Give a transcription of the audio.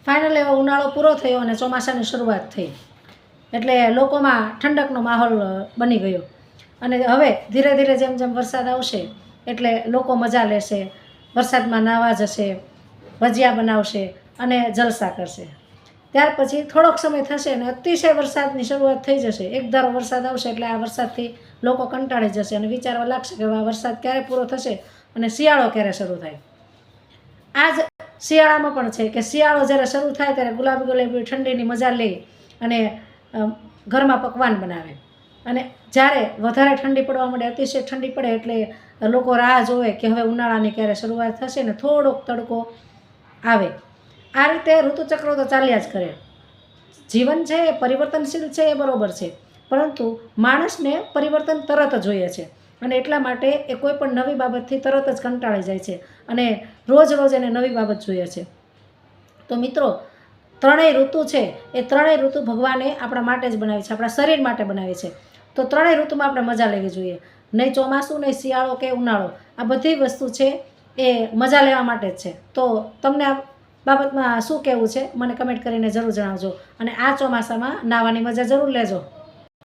Final એવો ઉનાળો પૂરો થયો અને ચોમાસાની શરૂઆત થઈ, એટલે લોકોમાં ઠંડકનો માહોલ બની ગયો. અને હવે ધીરે ધીરે જેમ જેમ વરસાદ આવશે એટલે લોકો મજા લેશે, વરસાદમાં નાહવા જશે, ભજીયા બનાવશે અને જલસા કરશે. ત્યાર પછી થોડોક સમય થશે અને અતિશય વરસાદની શરૂઆત થઈ જશે. એક ધારો વરસાદ આવશે એટલે આ વરસાદથી લોકો કંટાળી જશે અને વિચારવા લાગશે કે આ વરસાદ ક્યારે પૂરો થશે અને શિયાળો ક્યારે શરૂ થાય. આ જ શિયાળામાં પણ છે કે શિયાળો જ્યારે શરૂ થાય ત્યારે ગુલાબી ગુલાબી ઠંડીની મજા લે અને ઘરમાં પકવાન બનાવે. અને જ્યારે વધારે ઠંડી પડવા માંડે, અતિશય ઠંડી પડે એટલે લોકો રાહ જોવે કે હવે ઉનાળાની ક્યારે શરૂઆત થશે ને થોડોક તડકો આવે. આ રીતે ઋતુચક્રો તો ચાલ્યા જ કરે. જીવન છે એ પરિવર્તનશીલ છે, એ બરાબર છે, પરંતુ માણસને પરિવર્તન તરત જ જોઈએ છે અને એટલા માટે એ કોઈ પણ નવી બાબતથી તરત જ કંટાળી જાય છે અને રોજ રોજ એને નવી બાબત જોઈએ છે. તો મિત્રો, ત્રણેય ઋતુ છે એ ત્રણેય ઋતુ ભગવાને આપણા માટે જ બનાવી છે, આપણા શરીર માટે બનાવી છે. તો ત્રણેય ઋતુમાં આપણે મજા લેવી જોઈએ. નહીં ચોમાસું, નહીં શિયાળો કે ઉનાળો, આ બધી વસ્તુ છે એ મજા લેવા માટે જ છે. તો તમને આ બાબતમાં શું કહેવું છે મને કમેન્ટ કરીને જરૂર જણાવજો અને આ ચોમાસામાં નાહવાની મજા જરૂર લેજો.